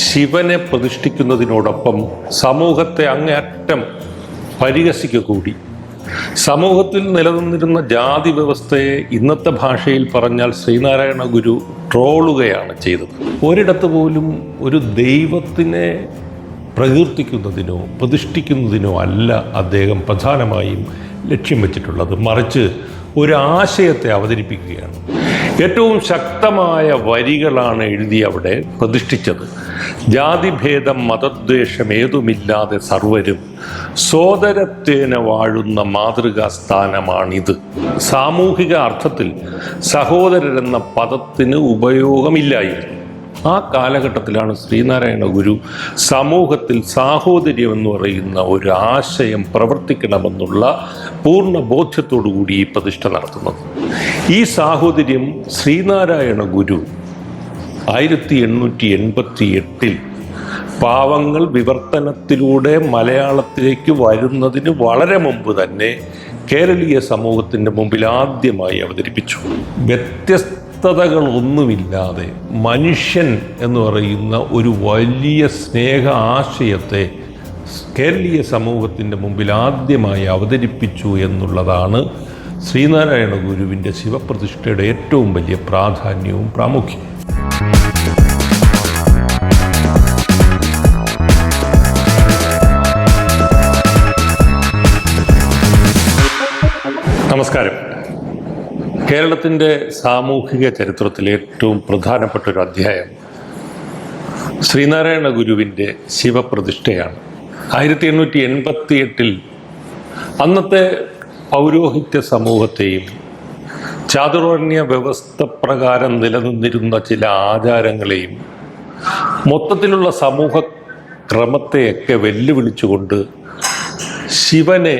ശിവനെ പ്രതിഷ്ഠിക്കുന്നതിനോടൊപ്പം സമൂഹത്തെ അങ്ങേയറ്റം പരിഹസിക്കുക കൂടി. സമൂഹത്തിൽ നിലനിന്നിരുന്ന ജാതി വ്യവസ്ഥയെ ഇന്നത്തെ ഭാഷയിൽ പറഞ്ഞാൽ ശ്രീനാരായണ ഗുരു ട്രോളുകയാണ് ചെയ്തത്. ഒരിടത്ത് പോലും ഒരു ദൈവത്തിനെ പ്രകീർത്തിക്കുന്നതിനോ പ്രതിഷ്ഠിക്കുന്നതിനോ അല്ല അദ്ദേഹം പ്രധാനമായും ലക്ഷ്യം വെച്ചിട്ടുള്ളത്, മറിച്ച് ഒരു ആശയത്തെ അവതരിപ്പിക്കുകയാണ്. ഏറ്റവും ശക്തമായ വരികളാണ് എഴുതി അവിടെ പ്രതിഷ്ഠിച്ചത്. ജാതിഭേദം മതദ്വേഷം ഏതുമില്ലാതെ സർവരും സോദരത്വേന വാഴുന്ന മാതൃകാ സ്ഥാനമാണിത്. സാമൂഹിക അർത്ഥത്തിൽ സഹോദരരെന്ന പദത്തിന് ഉപയോഗമില്ലായിരുന്നു. ആ കാലഘട്ടത്തിലാണ് ശ്രീനാരായണ ഗുരു സമൂഹത്തിൽ സാഹോദര്യം എന്ന് പറയുന്ന ഒരു ആശയം പ്രവർത്തിക്കണമെന്നുള്ള പൂർണ്ണ ബോധ്യത്തോടുകൂടി ഈ പ്രതിഷ്ഠ നടത്തുന്നത്. ഈ സാഹോദര്യം ശ്രീനാരായണ ഗുരു 1888 പാവങ്ങൾ വിവർത്തനത്തിലൂടെ മലയാളത്തിലേക്ക് വരുന്നതിന് വളരെ മുമ്പ് തന്നെ കേരളീയ സമൂഹത്തിൻ്റെ മുമ്പിൽ ആദ്യമായി അവതരിപ്പിച്ചു. വ്യത്യസ്തതകളൊന്നുമില്ലാതെ മനുഷ്യൻ എന്ന് പറയുന്ന ഒരു വലിയ സ്നേഹ ആശയത്തെ കേരളീയ സമൂഹത്തിൻ്റെ മുമ്പിൽ ആദ്യമായി അവതരിപ്പിച്ചു എന്നുള്ളതാണ് ശ്രീനാരായണ ഗുരുവിൻ്റെ ശിവപ്രതിഷ്ഠയുടെ ഏറ്റവും വലിയ പ്രാധാന്യവും പ്രാമുഖ്യവും. നമസ്കാരം. കേരളത്തിൻ്റെ സാമൂഹിക ചരിത്രത്തിലെ ഏറ്റവും പ്രധാനപ്പെട്ട ഒരു അധ്യായം ശ്രീനാരായണ ഗുരുവിൻ്റെ ശിവപ്രതിഷ്ഠയാണ്. 1888 അന്നത്തെ പൗരോഹിത്യ സമൂഹത്തെയും ചാതുർവർണ്ണ്യ വ്യവസ്ഥ പ്രകാരം നിലനിന്നിരുന്ന ചില ആചാരങ്ങളെയും മൊത്തത്തിലുള്ള സമൂഹ ക്രമത്തെയൊക്കെ വെല്ലുവിളിച്ചുകൊണ്ട് ശിവനെ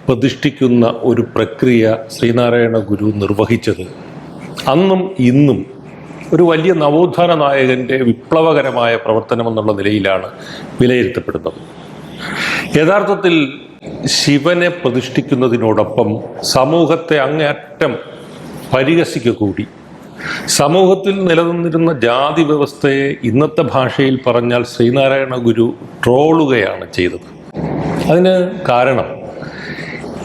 പ്രതിഷ്ഠിക്കുന്ന ഒരു പ്രക്രിയ ശ്രീനാരായണ ഗുരു നിർവഹിച്ചത് അന്നും ഇന്നും ഒരു വലിയ നവോത്ഥാന നായകൻ്റെ വിപ്ലവകരമായ പ്രവർത്തനമെന്നുള്ള നിലയിലാണ് വിലയിരുത്തപ്പെടുന്നത്. യഥാർത്ഥത്തിൽ ശിവനെ പ്രതിഷ്ഠിക്കുന്നതിനോടൊപ്പം സമൂഹത്തെ അങ്ങേയറ്റം പരിഹസിക്കുക കൂടി. സമൂഹത്തിൽ നിലനിന്നിരുന്ന ജാതി വ്യവസ്ഥയെ ഇന്നത്തെ ഭാഷയിൽ പറഞ്ഞാൽ ശ്രീനാരായണ ഗുരു ട്രോളുകയാണ് ചെയ്തത്. അതിന് കാരണം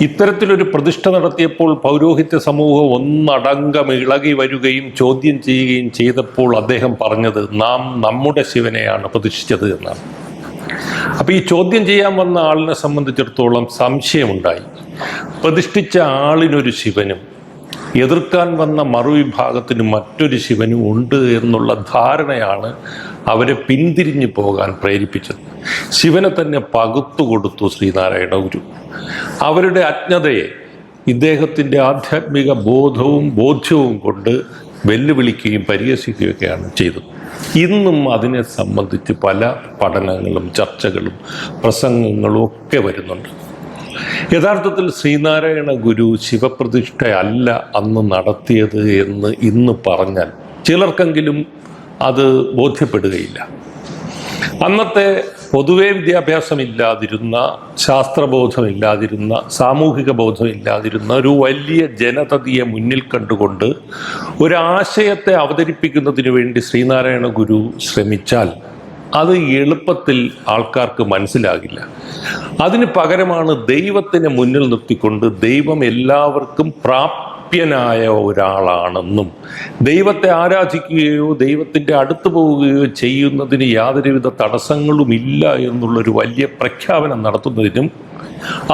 ഇത്തരത്തിലൊരു പ്രതിഷ്ഠ നടത്തിയപ്പോൾ പൗരോഹിത്യ സമൂഹം ഒന്നടങ്കം ഇളകി വരികയും ചോദ്യം ചെയ്യുകയും ചെയ്തപ്പോൾ അദ്ദേഹം പറഞ്ഞത് നാം നമ്മുടെ ശിവനെയാണ് പ്രതിഷ്ഠിച്ചത് എന്നാണ്. അപ്പോൾ ഈ ചോദ്യം ചെയ്യാൻ വന്ന ആളിനെ സംബന്ധിച്ചിടത്തോളം സംശയമുണ്ടായി. പ്രതിഷ്ഠിച്ച ആളിനൊരു ശിവനും എതിർക്കാൻ വന്ന മറുവിഭാഗത്തിന് മറ്റൊരു ശിവനും ഉണ്ട് എന്നുള്ള ധാരണയാണ് അവരെ പിന്തിരിഞ്ഞു പോകാൻ പ്രേരിപ്പിച്ചത്. ശിവനെ തന്നെ പകുത്തുകൊടുത്തു ശ്രീനാരായണ ഗുരു. അവരുടെ അജ്ഞതയെ ഇദ്ദേഹത്തിൻ്റെ ആധ്യാത്മിക ബോധ്യവും കൊണ്ട് വെല്ലുവിളിക്കുകയും പരിഹസിക്കുകയൊക്കെയാണ് ചെയ്തത്. ഇന്നും അതിനെ സംബന്ധിച്ച് പല പഠനങ്ങളും ചർച്ചകളും പ്രസംഗങ്ങളും ഒക്കെ വരുന്നുണ്ട്. യഥാർത്ഥത്തിൽ ശ്രീനാരായണ ഗുരു ശിവപ്രതിഷ്ഠയല്ല അന്ന് നടത്തിയത് എന്ന് ഇന്ന് പറഞ്ഞാൽ ചിലർക്കെങ്കിലും അത് ബോധ്യപ്പെടുകയില്ല. അന്നത്തെ പൊതുവെ വിദ്യാഭ്യാസമില്ലാതിരുന്ന, ശാസ്ത്രബോധമില്ലാതിരുന്ന, സാമൂഹിക ബോധമില്ലാതിരുന്ന ഒരു വലിയ ജനതയെ മുന്നിൽ കണ്ടുകൊണ്ട് ഒരാശയത്തെ അവതരിപ്പിക്കുന്നതിന് വേണ്ടി ശ്രീനാരായണ ഗുരു ശ്രമിച്ചാൽ അത് എളുപ്പത്തിൽ ആൾക്കാർക്ക് മനസ്സിലാകില്ല. അതിന് പകരമാണ് ദൈവത്തിനെ മുന്നിൽ നിർത്തിക്കൊണ്ട് ദൈവം എല്ലാവർക്കും പ്രാപ്യനായ ഒരാളാണെന്നും ദൈവത്തെ ആരാധിക്കുകയോ ദൈവത്തിൻ്റെ അടുത്ത് പോവുകയോ ചെയ്യുന്നതിന് യാതൊരുവിധ തടസ്സങ്ങളുമില്ല എന്നുള്ളൊരു വലിയ പ്രഖ്യാപനം നടത്തുന്നതിനും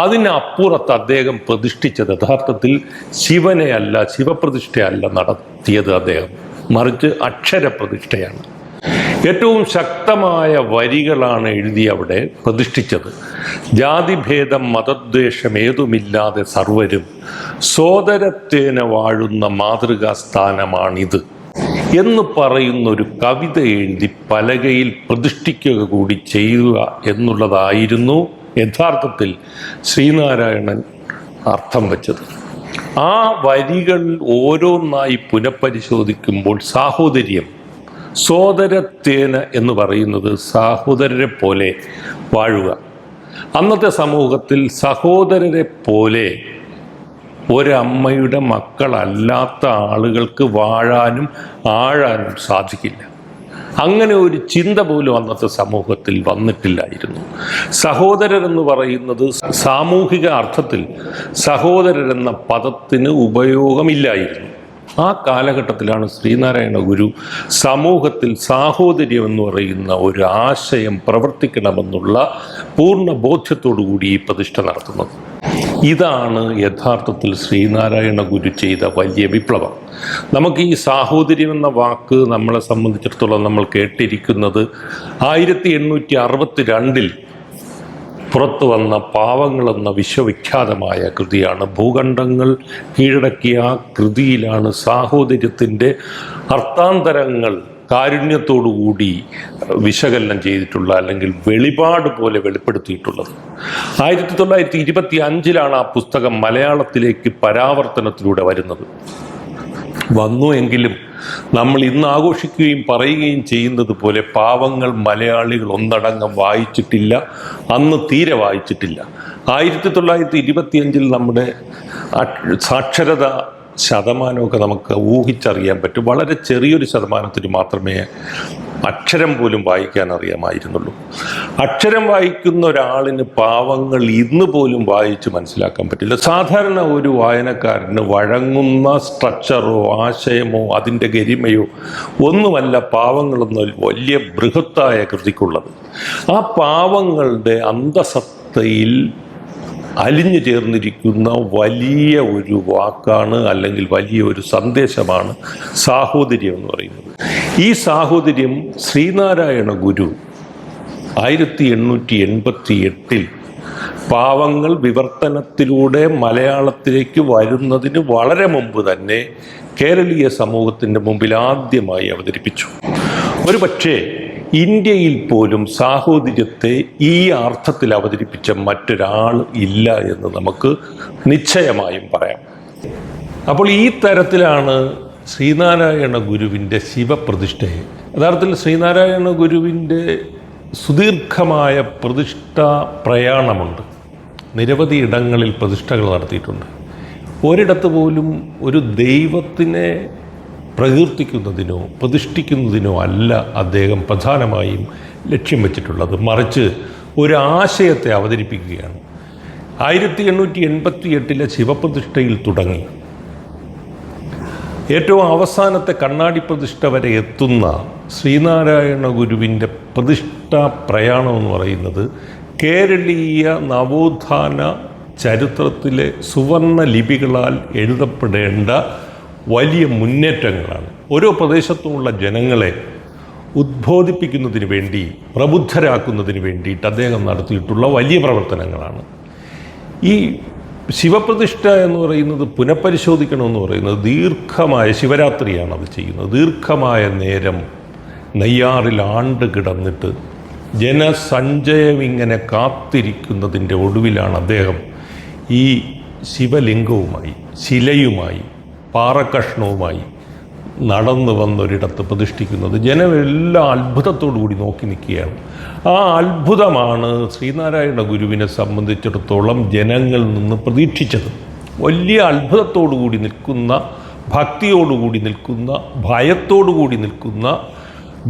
അതിനപ്പുറത്ത് അദ്ദേഹം പ്രതിഷ്ഠിച്ചത് യഥാർത്ഥത്തിൽ ശിവനെയല്ല, ശിവപ്രതിഷ്ഠയല്ല നടത്തിയത് അദ്ദേഹം, മറിച്ച് അക്ഷരപ്രതിഷ്ഠയാണ്. ഏറ്റവും ശക്തമായ വരികളാണ് എഴുതി അവിടെ പ്രതിഷ്ഠിച്ചത്. ജാതിഭേദം മതദ്വേഷം ഏതുമില്ലാതെ സർവരും സോദരത്വേന വാഴുന്ന മാതൃകാ സ്ഥാനമാണിത് എന്ന് പറയുന്നൊരു കവിത എഴുതി പലകയിൽ പ്രതിഷ്ഠിക്കുക കൂടി ചെയ്യുക എന്നുള്ളതായിരുന്നു യഥാർത്ഥത്തിൽ ശ്രീനാരായണൻ അർത്ഥം വച്ചത്. ആ വരികൾ ഓരോന്നായി പുനഃപരിശോധിക്കുമ്പോൾ സാഹോദര്യം, സോദരത്വേന എന്ന് പറയുന്നത് സഹോദരരെ പോലെ വാഴുക. അന്നത്തെ സമൂഹത്തിൽ സഹോദരരെ പോലെ ഒരമ്മയുടെ മക്കളല്ലാത്ത ആളുകൾക്ക് വാഴാനും ആഴാനും സാധിക്കില്ല. അങ്ങനെ ഒരു ചിന്ത പോലും അന്നത്തെ സമൂഹത്തിൽ വന്നിട്ടില്ലായിരുന്നു. സഹോദരരെന്ന് പറയുന്നത് സാമൂഹിക അർത്ഥത്തിൽ സഹോദരരെന്ന പദത്തിന് ഉപയോഗമില്ലായിരുന്നു. ആ കാലഘട്ടത്തിലാണ് ശ്രീനാരായണ ഗുരു സമൂഹത്തിൽ സാഹോദര്യം എന്ന് പറയുന്ന ഒരു ആശയം പ്രവർത്തിക്കണമെന്നുള്ള പൂർണ്ണ ബോധ്യത്തോടു കൂടി ഈ പ്രതിഷ്ഠ നടത്തുന്നത്. ഇതാണ് യഥാർത്ഥത്തിൽ ശ്രീനാരായണ ഗുരു ചെയ്ത വലിയ വിപ്ലവം. നമുക്ക് ഈ സാഹോദര്യം എന്ന വാക്ക് നമ്മളെ സംബന്ധിച്ചിടത്തോളം നമ്മൾ കേട്ടിരിക്കുന്നത് 1862 പുറത്തു വന്ന പാവങ്ങൾ എന്ന വിശ്വവിഖ്യാതമായ കൃതിയാണ്. ഭൂഖണ്ഡങ്ങൾ കീഴടക്കിയ ആ കൃതിയിലാണ് സാഹോദര്യത്തിൻ്റെ അർത്ഥാന്തരങ്ങൾ കാരുണ്യത്തോടുകൂടി വിശകലനം ചെയ്തിട്ടുള്ള, അല്ലെങ്കിൽ വെളിപാട് പോലെ വെളിപ്പെടുത്തിയിട്ടുള്ളത്. 1925 ആ പുസ്തകം മലയാളത്തിലേക്ക് പരാവർത്തനത്തിലൂടെ വരുന്നത്. വന്നു എങ്കിലും നമ്മൾ ഇന്ന് ആഘോഷിക്കുകയും പറയുകയും ചെയ്യുന്നത് പോലെ പാവങ്ങൾ മലയാളികൾ ഒന്നടങ്കം വായിച്ചിട്ടില്ല, അന്ന് തീരെ വായിച്ചിട്ടില്ല. 1925 നമ്മുടെ സാക്ഷരത ശതമാനമൊക്കെ നമുക്ക് ഊഹിച്ചറിയാൻ പറ്റും. വളരെ ചെറിയൊരു ശതമാനത്തിന് മാത്രമേ അക്ഷരം പോലും വായിക്കാൻ അറിയാമായിരുന്നുള്ളൂ. അക്ഷരം വായിക്കുന്ന ഒരാളിന് പാവങ്ങൾ ഇന്ന് പോലും വായിച്ച് മനസ്സിലാക്കാൻ പറ്റില്ല. സാധാരണ ഒരു വായനക്കാരന് വഴങ്ങുന്ന സ്ട്രക്ചറോ ആശയമോ അതിൻ്റെ ഗരിമയോ ഒന്നുമല്ല പാവങ്ങളെന്ന വലിയ ബൃഹത്തായ കൃതിക്കുള്ളത്. ആ പാവങ്ങളുടെ അന്തസത്തയിൽ അലിഞ്ഞു ചേർന്നിരിക്കുന്ന വലിയ ഒരു വാക്കാണ്, അല്ലെങ്കിൽ വലിയ ഒരു സന്ദേശമാണ് സാഹോദര്യം എന്ന് പറയുന്നത്. ഈ സാഹോദര്യം ശ്രീനാരായണ ഗുരു 1888 പാവങ്ങൾ വിവർത്തനത്തിലൂടെ മലയാളത്തിലേക്ക് വരുന്നതിന് വളരെ മുമ്പ് തന്നെ കേരളീയ സമൂഹത്തിൻ്റെ മുമ്പിൽ ആദ്യമായി അവതരിപ്പിച്ചു. ഒരുപക്ഷേ ഇന്ത്യയിൽ പോലും സാഹോദര്യത്തെ ഈ അർത്ഥത്തിൽ അവതരിപ്പിച്ച മറ്റൊരാൾ ഇല്ല എന്ന് നമുക്ക് നിശ്ചയമായും പറയാം. അപ്പോൾ ഈ തരത്തിലാണ് ശ്രീനാരായണ ഗുരുവിൻ്റെ ശിവപ്രതിഷ്ഠയെ, യഥാർത്ഥത്തിൽ ശ്രീനാരായണ ഗുരുവിൻ്റെ സുദീർഘമായ പ്രതിഷ്ഠാ പ്രയാണമുണ്ട്. നിരവധി ഇടങ്ങളിൽ പ്രതിഷ്ഠകൾ നടത്തിയിട്ടുണ്ട്. ഒരിടത്ത് പോലും ഒരു ദൈവത്തിനെ പ്രകീർത്തിക്കുന്നതിനോ പ്രതിഷ്ഠിക്കുന്നതിനോ അല്ല അദ്ദേഹം പ്രധാനമായും ലക്ഷ്യം വെച്ചിട്ടുള്ളത്, മറിച്ച് ഒരു ആശയത്തെ അവതരിപ്പിക്കുകയാണ്. 1888 ശിവപ്രതിഷ്ഠയിൽ തുടങ്ങി ഏറ്റവും അവസാനത്തെ കണ്ണാടി പ്രതിഷ്ഠ വരെ എത്തുന്ന ശ്രീനാരായണ ഗുരുവിൻ്റെ പ്രതിഷ്ഠാ പ്രയാണം എന്ന് പറയുന്നത് കേരളീയ നവോത്ഥാന ചരിത്രത്തിലെ സുവർണ ലിപികളാൽ എഴുതപ്പെടേണ്ട വലിയ മുന്നേറ്റങ്ങളാണ്. ഓരോ പ്രദേശത്തുമുള്ള ജനങ്ങളെ ഉദ്ബോധിപ്പിക്കുന്നതിന് വേണ്ടി, പ്രബുദ്ധരാക്കുന്നതിന് വേണ്ടിയിട്ട് അദ്ദേഹം നടത്തിയിട്ടുള്ള വലിയ പ്രവർത്തനങ്ങളാണ്. ഈ ശിവപ്രതിഷ്ഠ എന്ന് പറയുന്നത് പുനഃപരിശോധിക്കണമെന്ന് പറയുന്നത് ദീർഘമായ ശിവരാത്രിയാണ് അത് ചെയ്യുന്നത്. ദീർഘമായ നേരം നെയ്യാറിൽ ആണ്ട് കിടന്നിട്ട് ജനസഞ്ചയം ഇങ്ങനെ കാത്തിരിക്കുന്നതിൻ്റെ ഒടുവിലാണ് അദ്ദേഹം ഈ ശിവലിംഗവുമായി, ശിലയുമായി, പാറക്കഷ്ണവുമായി നടന്നു വന്നൊരിടത്ത് പ്രതിഷ്ഠിക്കുന്നത്. ജനമെല്ലാം അത്ഭുതത്തോടു കൂടി നോക്കി നിൽക്കുകയാണ്. ആ അത്ഭുതമാണ് ശ്രീനാരായണ ഗുരുവിനെ സംബന്ധിച്ചിടത്തോളം ജനങ്ങളിൽ നിന്ന് പ്രതീക്ഷിച്ചത്. വലിയ അത്ഭുതത്തോടു കൂടി നിൽക്കുന്ന, ഭക്തിയോടുകൂടി നിൽക്കുന്ന, ഭയത്തോടുകൂടി നിൽക്കുന്ന,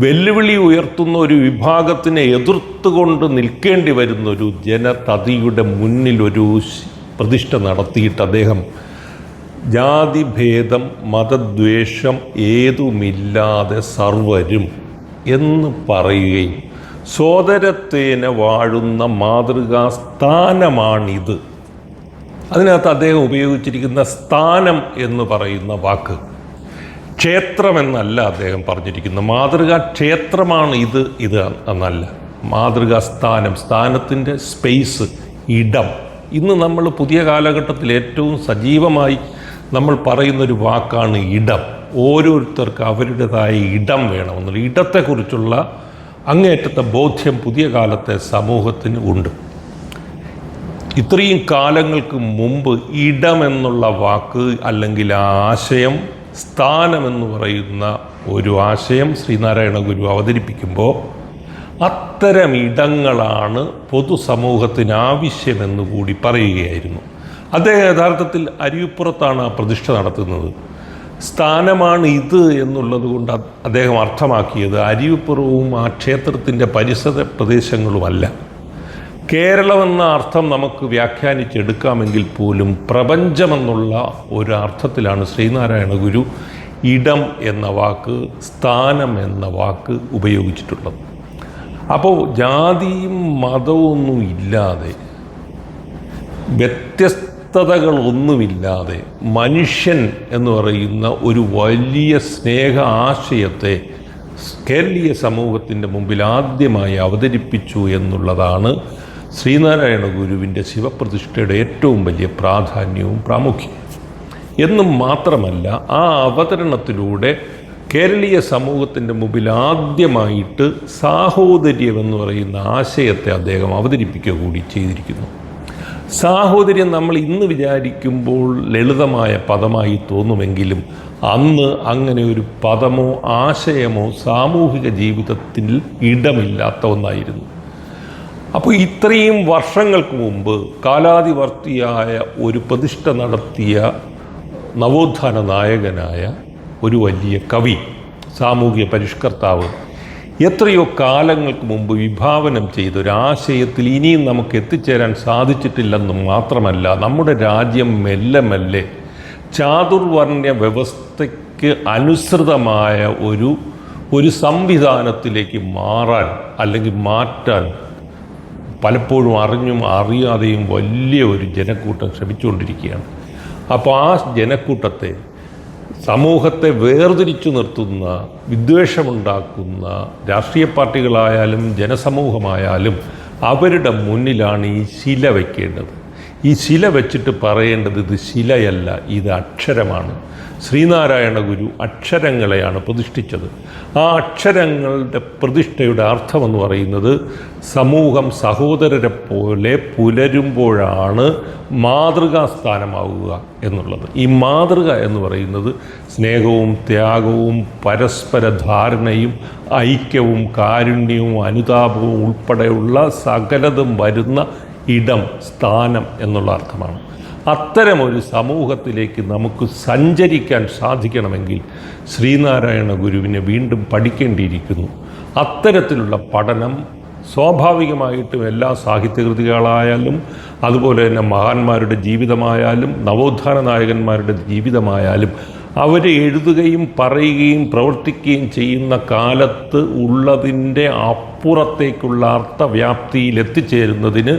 വെല്ലുവിളി ഉയർത്തുന്ന ഒരു വിഭാഗത്തിനെ എതിർത്തുകൊണ്ട് നിൽക്കേണ്ടി വരുന്നൊരു ജനതതിയുടെ മുന്നിൽ ഒരു പ്രതിഷ്ഠ നടത്തിയിട്ട് അദ്ദേഹം ജാതിഭേദം മതദ്വേഷം ഏതുമില്ലാതെ സർവരും എന്ന് പറയുകയും സോദരത്തേന വാഴുന്ന മാതൃകാ സ്ഥാനമാണിത്. അതിനകത്ത് അദ്ദേഹം ഉപയോഗിച്ചിരിക്കുന്ന സ്ഥാനം എന്ന് പറയുന്ന വാക്ക് ക്ഷേത്രമെന്നല്ല അദ്ദേഹം പറഞ്ഞിരിക്കുന്നത്. മാതൃകാ ക്ഷേത്രമാണ് ഇത് എന്നല്ല. മാതൃകാ സ്ഥാനം, സ്ഥാനത്തിൻ്റെ സ്പേസ്, ഇടം. ഇന്ന് നമ്മൾ പുതിയ കാലഘട്ടത്തിൽ ഏറ്റവും സജീവമായി നമ്മൾ പറയുന്നൊരു വാക്കാണ് ഇടം. ഓരോരുത്തർക്ക് അവരുടേതായ ഇടം വേണമെന്നുള്ള ഇടത്തെക്കുറിച്ചുള്ള അങ്ങേയറ്റത്തെ ബോധ്യം പുതിയ കാലത്തെ സമൂഹത്തിന് ഉണ്ട്. ഇത്രയും കാലങ്ങൾക്ക് മുമ്പ് ഇടമെന്നുള്ള വാക്ക്, അല്ലെങ്കിൽ ആ ആശയം, സ്ഥാനമെന്ന് പറയുന്ന ഒരു ആശയം ശ്രീനാരായണ ഗുരു അവതരിപ്പിക്കുമ്പോൾ അത്തരം ഇടങ്ങളാണ് പൊതുസമൂഹത്തിന് ആവശ്യമെന്ന് കൂടി പറയുകയായിരുന്നു. അദ്ദേഹം യഥാർത്ഥത്തിൽ അരിവിപ്പുറത്താണ് ആ പ്രതിഷ്ഠ നടത്തുന്നത്. സ്ഥാനമാണ് ഇത് എന്നുള്ളത് കൊണ്ട് അദ്ദേഹം അർത്ഥമാക്കിയത് അരുവിപ്പുറവും ആ ക്ഷേത്രത്തിൻ്റെ പരിസര പ്രദേശങ്ങളുമല്ല. കേരളമെന്ന അർത്ഥം നമുക്ക് വ്യാഖ്യാനിച്ചെടുക്കാമെങ്കിൽ പോലും പ്രപഞ്ചമെന്നുള്ള ഒരു അർത്ഥത്തിലാണ് ശ്രീനാരായണ ഗുരു ഇടം എന്ന വാക്ക്, സ്ഥാനം എന്ന വാക്ക് ഉപയോഗിച്ചിട്ടുള്ളത്. അപ്പോൾ ജാതിയും മതമൊന്നും ഇല്ലാതെ, വ്യത്യസ്തതകളൊന്നുമില്ലാതെ മനുഷ്യൻ എന്ന് പറയുന്ന ഒരു വലിയ സ്നേഹ ആശയത്തെ കേരളീയ സമൂഹത്തിൻ്റെ മുമ്പിൽ ആദ്യമായി അവതരിപ്പിച്ചു എന്നുള്ളതാണ് ശ്രീനാരായണ ഗുരുവിൻ്റെ ശിവപ്രതിഷ്ഠയുടെ ഏറ്റവും വലിയ പ്രാധാന്യവും പ്രാമുഖ്യവും. എന്നും മാത്രമല്ല, ആ അവതരണത്തിലൂടെ കേരളീയ സമൂഹത്തിൻ്റെ മുമ്പിൽ ആദ്യമായിട്ട് സാഹോദര്യമെന്ന് പറയുന്ന ആശയത്തെ അദ്ദേഹം അവതരിപ്പിക്കുക കൂടി ചെയ്തിരിക്കുന്നു. സാഹോദര്യം നമ്മൾ ഇന്ന് വിചാരിക്കുമ്പോൾ ലളിതമായ പദമായി തോന്നുമെങ്കിലും അന്ന് അങ്ങനെ ഒരു പദമോ ആശയമോ സാമൂഹിക ജീവിതത്തിൽ ഇടമില്ലാത്ത ഒന്നായിരുന്നു. അപ്പോൾ ഇത്രയും വർഷങ്ങൾക്ക് മുമ്പ് കാലാതിവർത്തിയായ ഒരു പ്രതിഷ്ഠ നടത്തിയ നവോത്ഥാന നായകനായ ഒരു വലിയ കവി, സാമൂഹിക പരിഷ്കർത്താവ്, എത്രയോ കാലങ്ങൾക്ക് മുമ്പ് വിഭാവനം ചെയ്തൊരാശയത്തിൽ ഇനിയും നമുക്ക് എത്തിച്ചേരാൻ സാധിച്ചിട്ടില്ലെന്ന് മാത്രമല്ല, നമ്മുടെ രാജ്യം മെല്ലെ മെല്ലെ ചാതുർവർണ്ണ്യ വ്യവസ്ഥയ്ക്ക് അനുസൃതമായ ഒരു സംവിധാനത്തിലേക്ക് മാറാൻ അല്ലെങ്കിൽ മാറ്റാൻ പലപ്പോഴും അറിഞ്ഞും അറിയാതെയും വലിയ ഒരു ജനക്കൂട്ടം ശ്രമിച്ചുകൊണ്ടിരിക്കുകയാണ്. അപ്പോൾ ആ ജനക്കൂട്ടത്തെ, സമൂഹത്തെ വേർതിരിച്ചു നിർത്തുന്ന, വിദ്വേഷമുണ്ടാക്കുന്ന രാഷ്ട്രീയ പാർട്ടികളായാലും ജനസമൂഹമായാലും അവരുടെ മുന്നിലാണ് ഈ ശില വയ്ക്കേണ്ടത്. ഈ ശില വെച്ചിട്ട് പറയേണ്ടത് ഇത് ശിലയല്ല, ഇത് അക്ഷരമാണ്. ശ്രീനാരായണ ഗുരു അക്ഷരങ്ങളെയാണ് പ്രതിഷ്ഠിച്ചത്. ആ അക്ഷരങ്ങളുടെ പ്രതിഷ്ഠയുടെ അർത്ഥമെന്ന് പറയുന്നത് സമൂഹം സഹോദരരെ പോലെ പുലരുമ്പോഴാണ് മാതൃകാസ്ഥാനമാവുക എന്നുള്ളത്. ഈ മാതൃക എന്ന് പറയുന്നത് സ്നേഹവും ത്യാഗവും പരസ്പര ധാരണയും ഐക്യവും കാരുണ്യവും അനുതാപവും ഉൾപ്പെടെയുള്ള സകലതും വരുന്ന ഇടം, സ്ഥാനം എന്നുള്ള അർത്ഥമാണ്. അത്തരമൊരു സമൂഹത്തിലേക്ക് നമുക്ക് സഞ്ചരിക്കാൻ സാധിക്കണമെങ്കിൽ ശ്രീനാരായണ ഗുരുവിനെ വീണ്ടും പഠിക്കേണ്ടിയിരിക്കുന്നു. അത്തരത്തിലുള്ള പഠനം സ്വാഭാവികമായിട്ടും എല്ലാ സാഹിത്യകൃതികളായാലും അതുപോലെ തന്നെ മഹാന്മാരുടെ ജീവിതമായാലും നവോത്ഥാന നായകന്മാരുടെ ജീവിതമായാലും അവർ എഴുതുകയും പറയുകയും പ്രവർത്തിക്കുകയും ചെയ്യുന്ന കാലത്ത് ഉള്ളതിൻ്റെ അപ്പുറത്തേക്കുള്ള അർത്ഥവ്യാപ്തിയിൽ എത്തിച്ചേരുന്നതിന്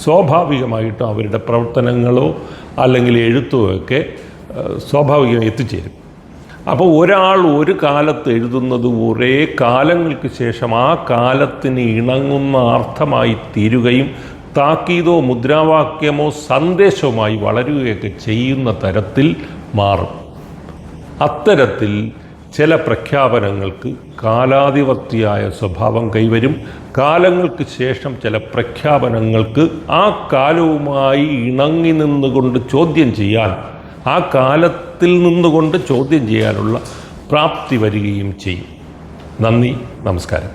സ്വാഭാവികമായിട്ടും അവരുടെ പ്രവർത്തനങ്ങളോ അല്ലെങ്കിൽ എഴുത്തോ ഒക്കെ സ്വാഭാവികമായി എത്തിച്ചേരും. അപ്പോൾ ഒരാൾ ഒരു കാലത്ത് എഴുതുന്നത് ഒരേ കാലങ്ങൾക്ക് ശേഷം ആ കാലത്തിന് ഇണങ്ങുന്ന അർത്ഥമായി തീരുകയും താക്കീതോ മുദ്രാവാക്യമോ സന്ദേശവുമായി വളരുകയൊക്കെ ചെയ്യുന്ന തരത്തിൽ മാറും. അത്തരത്തിൽ ചില പ്രഖ്യാപനങ്ങൾക്ക് കാലാതിവർത്തിയായ സ്വഭാവം കൈവരും. കാലങ്ങൾക്ക് ശേഷം ചില പ്രഖ്യാപനങ്ങൾക്ക് ആ കാലവുമായി ഇണങ്ങി നിന്നുകൊണ്ട് ചോദ്യം ചെയ്യാൻ, ആ കാലത്തിൽ നിന്നുകൊണ്ട് ചോദ്യം ചെയ്യാനുള്ള പ്രാപ്തി വരികയും ചെയ്യും. നന്ദി, നമസ്കാരം.